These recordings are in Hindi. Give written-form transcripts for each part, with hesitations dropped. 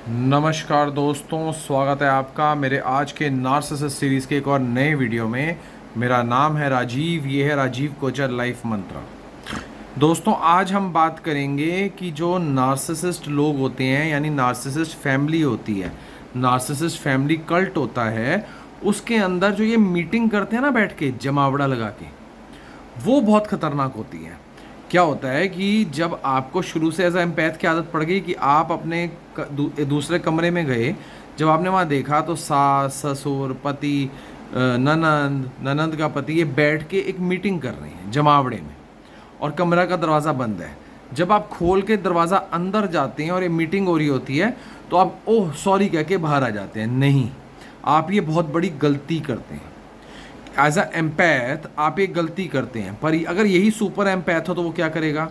नमस्कार दोस्तों, स्वागत है आपका मेरे आज के नार्सिसिस्ट सीरीज़ के एक और नए वीडियो में। मेरा नाम है राजीव, ये है राजीव कोचर लाइफ मंत्र। दोस्तों, आज हम बात करेंगे कि जो नार्सिसिस्ट लोग होते हैं यानी नार्सिसिस्ट फैमिली होती है, नार्सिसिस्ट फैमिली कल्ट होता है, उसके अंदर जो ये मीटिंग करते हैं ना बैठ के जमावड़ा लगा के, वो बहुत खतरनाक होती है। क्या होता है कि जब आपको शुरू से एज एम्पैथ की आदत पड़ गई कि आप अपने दूसरे कमरे में गए, जब आपने वहाँ देखा तो सास ससुर पति ननंद ननंद का पति ये बैठ के एक मीटिंग कर रहे हैं जमावड़े में, और कमरा का दरवाज़ा बंद है। जब आप खोल के दरवाज़ा अंदर जाते हैं और ये मीटिंग हो रही होती है तो आप ओह सॉरी कह के बाहर आ जाते हैं। नहीं, आप ये बहुत बड़ी गलती करते हैं। एज अ एम्पैथ आप एक गलती करते हैं, पर अगर यही सुपर एम्पैथ हो तो वो क्या करेगा?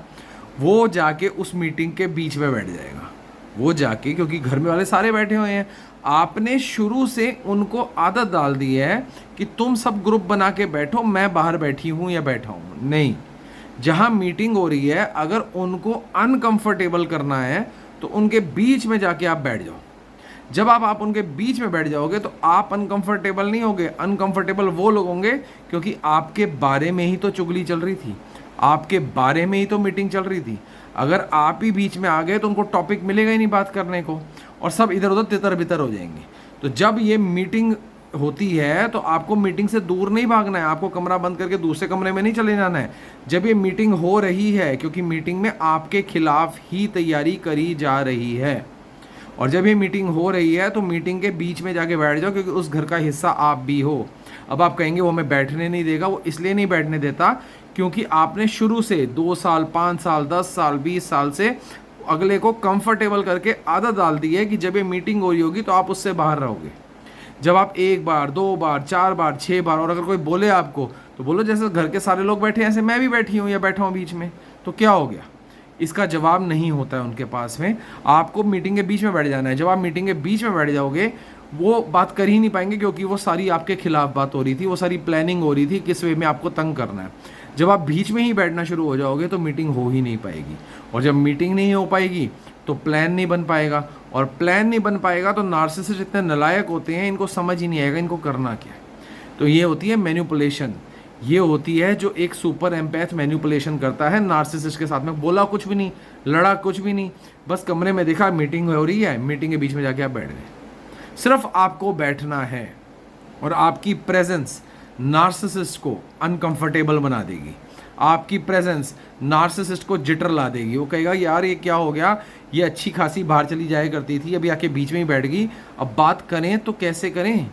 वो जाके उस मीटिंग के बीच में बैठ जाएगा। वो जाके, क्योंकि घर में वाले सारे बैठे हुए हैं, आपने शुरू से उनको आदत डाल दी है कि तुम सब ग्रुप बना के बैठो, मैं बाहर बैठी हूँ या बैठा हूँ। नहीं, जहाँ मीटिंग हो रही है अगर उनको अनकंफर्टेबल करना है तो उनके बीच में जाके आप बैठ जाओ। जब आप उनके बीच में बैठ जाओगे तो आप अनकंफर्टेबल नहीं होगे, अनकंफर्टेबल वो लोग होंगे, क्योंकि आपके बारे में ही तो चुगली चल रही थी, आपके बारे में ही तो मीटिंग चल रही थी। अगर आप ही बीच में आ गए तो उनको टॉपिक मिलेगा ही नहीं बात करने को, और सब इधर उधर तितर बितर हो जाएंगे। तो जब ये मीटिंग होती है तो आपको मीटिंग से दूर नहीं भागना है, आपको कमरा बंद करके दूसरे कमरे में नहीं चले जाना है। जब ये मीटिंग हो रही है, क्योंकि मीटिंग में आपके खिलाफ ही तैयारी करी जा रही है, और जब ये मीटिंग हो रही है तो मीटिंग के बीच में जाके बैठ जाओ, क्योंकि उस घर का हिस्सा आप भी हो। अब आप कहेंगे वो हमें बैठने नहीं देगा, वो इसलिए नहीं बैठने देता क्योंकि आपने शुरू से 2 साल 5 साल 10 साल 20 साल से अगले को कंफर्टेबल करके आदत डाल दी है कि जब ये मीटिंग हो रही होगी तो आप उससे बाहर रहोगे। जब आप 1 बार 2 बार 4 बार 6 बार, और अगर कोई बोले आपको तो बोलो जैसे घर के सारे लोग बैठे हैं ऐसे मैं भी बैठी हूँ या बैठा हूँ बीच में, तो क्या हो गया? इसका जवाब नहीं होता है उनके पास में। आपको मीटिंग के बीच में बैठ जाना है। जब आप मीटिंग के बीच में बैठ जाओगे वो बात कर ही नहीं पाएंगे, क्योंकि वो सारी आपके खिलाफ बात हो रही थी, वो सारी प्लानिंग हो रही थी किस वे में आपको तंग करना है। जब आप बीच में ही बैठना शुरू हो जाओगे तो मीटिंग हो ही नहीं पाएगी, और जब मीटिंग नहीं हो पाएगी तो प्लान नहीं बन पाएगा, और प्लान नहीं बन पाएगा तो नार्सिसिस्ट इतने नालायक होते हैं इनको समझ ही नहीं आएगा इनको करना क्या है। तो ये होती है मैनिपुलेशन। ये होती है जो एक सुपर एम्पैथ मैनिपुलेशन करता है नार्सिसिस्ट के साथ में। बोला कुछ भी नहीं, लड़ा कुछ भी नहीं, बस कमरे में देखा मीटिंग हो रही है, मीटिंग के बीच में जाके आप बैठ गए। सिर्फ आपको बैठना है, और आपकी प्रेजेंस नार्सिसिस्ट को अनकंफर्टेबल बना देगी। आपकी प्रेजेंस नार्सिसिस्ट को जिटर ला देगी। वो कहेगा यार ये क्या हो गया, ये अच्छी खासी बाहर चली जाया करती थी, अभी आके बीच में ही बैठ गई, अब बात करें तो कैसे करें?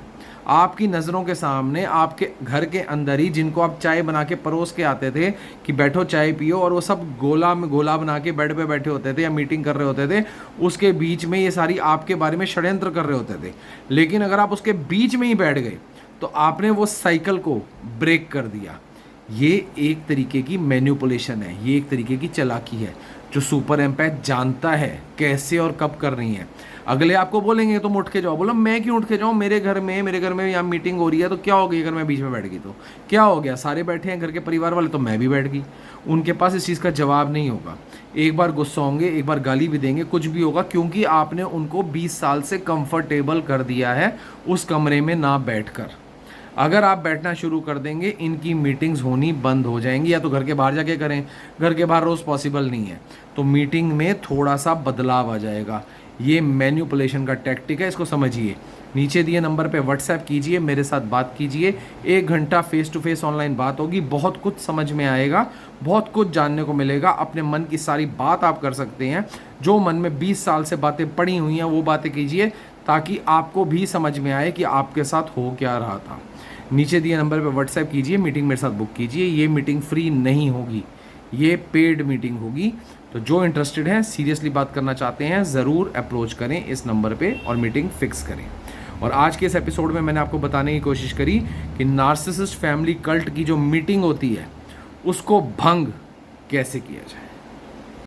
आपकी नज़रों के सामने आपके घर के अंदर ही जिनको आप चाय बना के परोस के आते थे कि बैठो चाय पियो, और वो सब गोला में गोला बना के बेड पे बैठे होते थे या मीटिंग कर रहे होते थे, उसके बीच में ये सारी आपके बारे में षड्यंत्र कर रहे होते थे। लेकिन अगर आप उसके बीच में ही बैठ गए तो आपने वो साइकिल को ब्रेक कर दिया। ये एक तरीके की मैनिपुलेशन है, ये एक तरीके की चालाकी है जो सुपर एम्पैथ जानता है कैसे और कब करनी है। अगले आपको बोलेंगे तुम उठ के जाओ, बोलो मैं क्यों उठ के जाऊँ, मेरे घर में यहाँ मीटिंग हो रही है तो क्या हो गई अगर मैं बीच में बैठ गई तो क्या हो गया? सारे बैठे हैं घर के परिवार वाले, तो मैं भी बैठ गई। उनके पास इस चीज़ का जवाब नहीं होगा। एक बार गुस्सा होंगे, एक बार गाली भी देंगे, कुछ भी होगा, क्योंकि आपने उनको 20 साल से कंफर्टेबल कर दिया है उस कमरे में ना बैठकर। अगर आप बैठना शुरू कर देंगे इनकी मीटिंग्स होनी बंद हो जाएंगी, या तो घर के बाहर जाके करें, घर के बाहर रोज़ पॉसिबल नहीं है, तो मीटिंग में थोड़ा सा बदलाव आ जाएगा। ये मैनिपुलेशन का टैक्टिक है, इसको समझिए। नीचे दिए नंबर पे व्हाट्सएप कीजिए, मेरे साथ बात कीजिए, 1 घंटा फेस टू फेस ऑनलाइन बात होगी, बहुत कुछ समझ में आएगा, बहुत कुछ जानने को मिलेगा। अपने मन की सारी बात आप कर सकते हैं, जो मन में 20 साल से बातें पड़ी हुई हैं वो बातें कीजिए, ताकि आपको भी समझ में आए कि आपके साथ हो क्या रहा था। नीचे दिए नंबर पे व्हाट्सएप कीजिए, मीटिंग मेरे साथ बुक कीजिए। ये मीटिंग फ्री नहीं होगी, ये पेड मीटिंग होगी। तो जो इंटरेस्टेड हैं, सीरियसली बात करना चाहते हैं, ज़रूर अप्रोच करें इस नंबर पे और मीटिंग फिक्स करें। और आज के इस एपिसोड में मैंने आपको बताने की कोशिश करी कि नार्सिसिस्ट फैमिली कल्ट की जो मीटिंग होती है उसको भंग कैसे किया जाए।